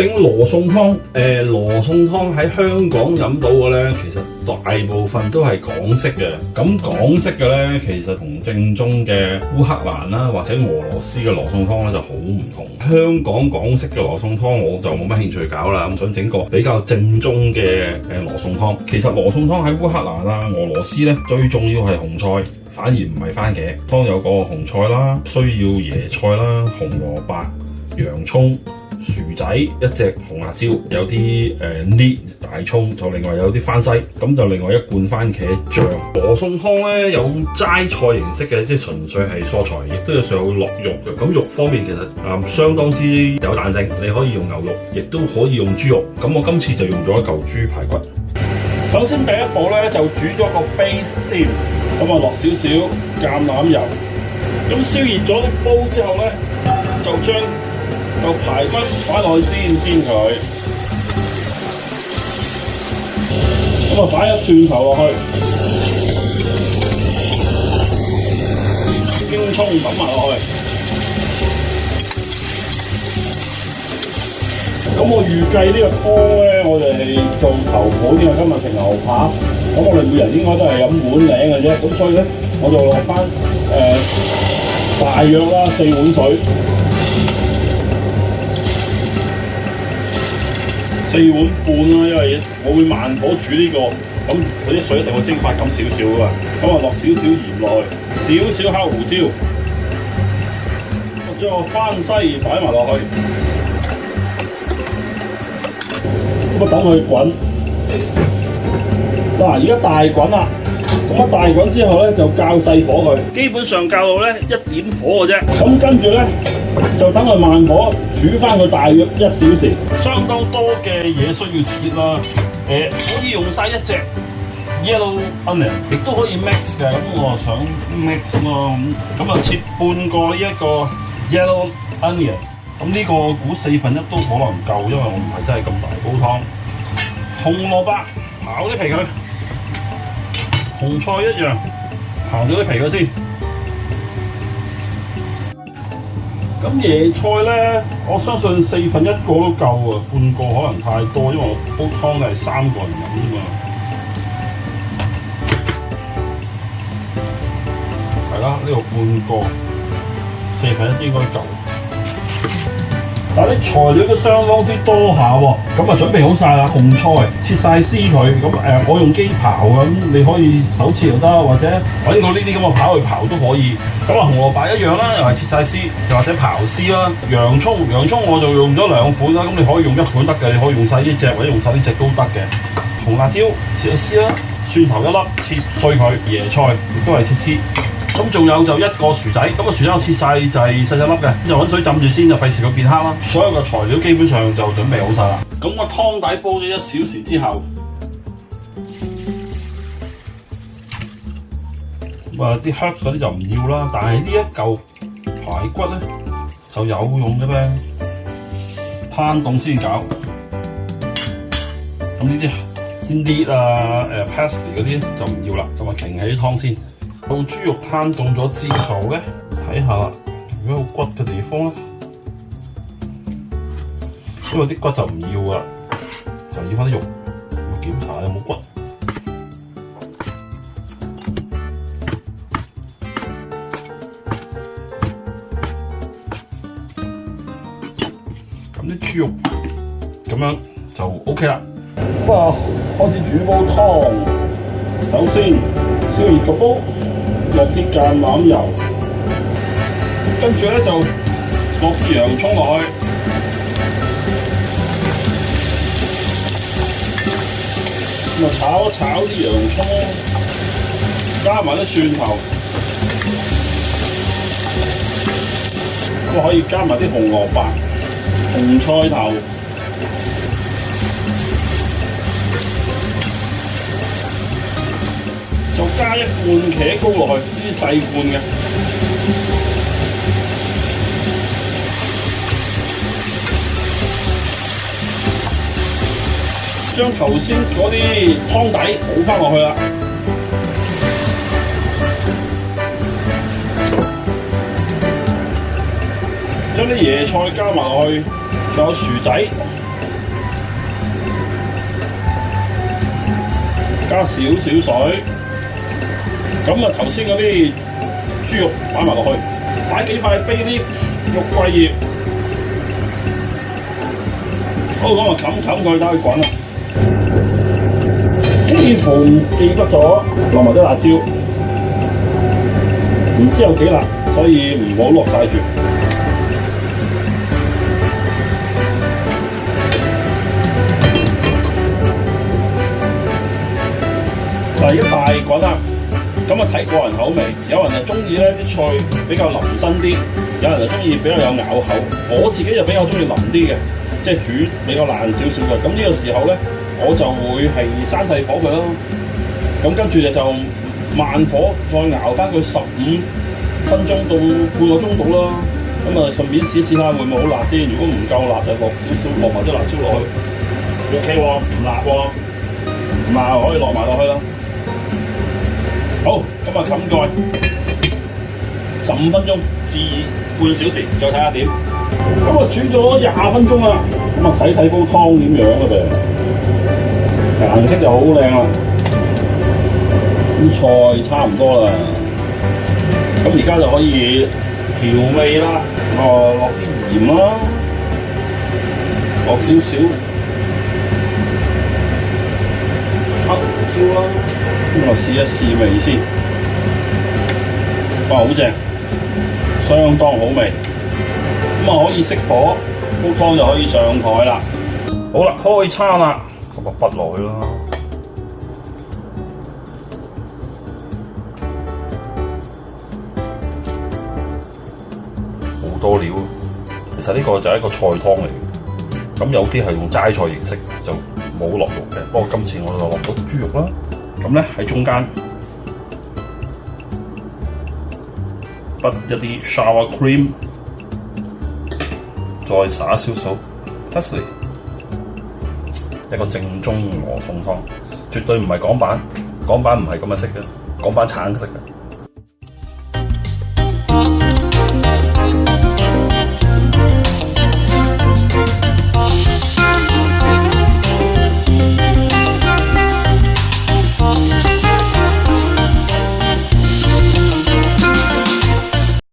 整羅宋湯？羅宋湯喺香港飲到嘅咧，其實大部分都係港式嘅。咁港式嘅咧，其實同正宗嘅烏克蘭啦或者俄羅斯嘅羅宋湯咧就好唔同。香港港式嘅羅宋湯我就冇乜興趣搞啦，咁想整個比較正宗嘅羅宋湯。其實羅宋湯喺烏克蘭啊、俄羅斯咧，最重要係紅菜，反而唔係番茄。湯有個紅菜啦，需要椰菜啦、紅蘿蔔、洋葱、薯仔，一隻紅辣椒，有啲搣大葱，就另外有啲番西，咁就另外一罐番茄醬。羅宋湯咧有齋菜形式嘅，即係純粹係蔬菜，亦都有上落肉嘅。咁肉方面其實相當之有彈性，你可以用牛肉，亦都可以用豬肉。咁我今次就用咗一嚿豬排骨。首先第一步咧就煮咗個 base 先，咁啊落少少橄欖油，咁燒熱咗啲煲之後咧，就將嚿排骨擺落去煎佢，咁啊擺一蒜頭落去，京葱抌埋落去。咁我預計呢個湯咧，我哋係做頭盤，因為今日食牛扒，咁我哋每人應該都係飲碗領嘅啫，咁所以咧我就落翻大約啦4碗水。4碗半啦，因為我會慢火煮呢個，咁嗰啲水一定會蒸發咁少少噶嘛。咁啊落少少鹽落去，少少黑胡椒，將個番西擺埋落去，咁啊等佢滾。嗱，而家大滾啦，咁啊大滾之後咧就較細火佢，基本上較到咧1點火嘅啫。咁跟住咧就等佢慢火煮翻佢大約1小時。相當多嘅嘢需要切啦，可以用晒一隻 yellow onion， 亦都可以 mix 嘅。咁我想 mix 咯，咁啊切半個呢一個 yellow onion。咁呢個估1/4都可能唔夠，因為我唔係真係咁大煲湯。紅蘿蔔刨啲皮佢，紅菜一樣刨咗啲皮佢先。咁椰菜咧，我相信1/4個都夠啊，半個可能太多，因為我煲湯都係3個人飲啫嘛。係啦，呢個半個1/4應該夠。但係啲材料都相當之多下喎，咁啊準備好晒啦，紅菜切晒絲佢，咁我用機刨咁，你可以手切又得，或者揾個呢啲咁嘅刨去刨都可以。咁啊紅蘿蔔一樣啦，又係切晒絲，又或者刨絲啦。洋葱我就用咗2款啦，咁你可以用1款得嘅，你可以用晒呢隻或者用晒呢隻都得嘅。紅辣椒切咗絲啦，蒜頭1粒切碎佢，椰菜亦都係切絲。咁仲有就1個薯仔，咁個薯仔我切晒就係細粒嘅，就揾水浸住先，就費事佢變黑啦。所有嘅材料基本上就準備好晒啦。咁個湯底煲咗1小時之後，啲 herbs 嗰啲就唔要啦，但係呢一嚿排骨咧就有用嘅咩，攤凍先搞。咁呢啲啲啊parsley 嗰啲就唔要啦，咁啊擎起啲湯先。到豬肉攤凍咗之後咧，睇下如果有骨嘅地方咧，因為啲骨就唔要啊，就要翻啲肉，要檢查有冇骨。咁啲豬肉咁樣就 OK 啦。咁啊，開始煮煲湯，首先燒熱個煲。落啲橄欖油，跟住咧就落啲洋葱落去，咁啊炒一炒啲洋葱，加埋啲蒜頭，咁啊可以加埋啲紅蘿蔔、紅菜頭。就加1罐茄膏落去，呢啲細罐嘅。將頭先嗰啲湯底倒翻落去啦。將啲椰菜加埋落去，仲有薯仔，加少少水。咁啊頭先嗰啲豬肉擺埋落去，擺幾塊 bay leaf 肉桂葉。好，咁啊冚佢，等佢滾啦。幾乎記得咗落埋啲辣椒，唔知有幾辣，所以唔好落晒住。嗱，而家大滾啦，咁啊睇個人口味，有人就中意咧啲菜比較腍身啲，有人就中意比較有咬口。我自己就比較中意腍啲嘅，即係煮比較爛少少嘅。咁呢個時候咧，我就會係閂細火佢咯。咁跟住就慢火再熬翻佢15分鐘到半個鐘到啦。咁啊順便試試下會唔會好辣先。如果唔夠辣就落埋啲辣椒落去。OK 喎，唔辣喎，唔辣可以落埋落去啦。好，咁啊冚蓋15分鐘至半小時，再睇下點。咁啊煮咗20分鐘啦，咁啊睇煲湯點樣嘅噃，顏色就好靚啦，啲菜差唔多啦。咁而家就可以調味啦，落啲鹽啦，落少少黑胡椒啦。咁我試一試味先，哇，好正，相當好味。咁啊可以熄火，煲湯就可以上台啦。好啦，開餐啦，咁啊筆落去啦。好多料，其實呢個就係一個菜湯嚟嘅。咁有啲係用齋菜形式，就冇落肉嘅。不過今次我就落到豬肉啦。咁咧喺中間筆一啲 sour cream， 再灑少少 parsley， 一個正宗羅宋湯，絕對唔係港版，港版唔係咁嘅色嘅，港版橙色嘅。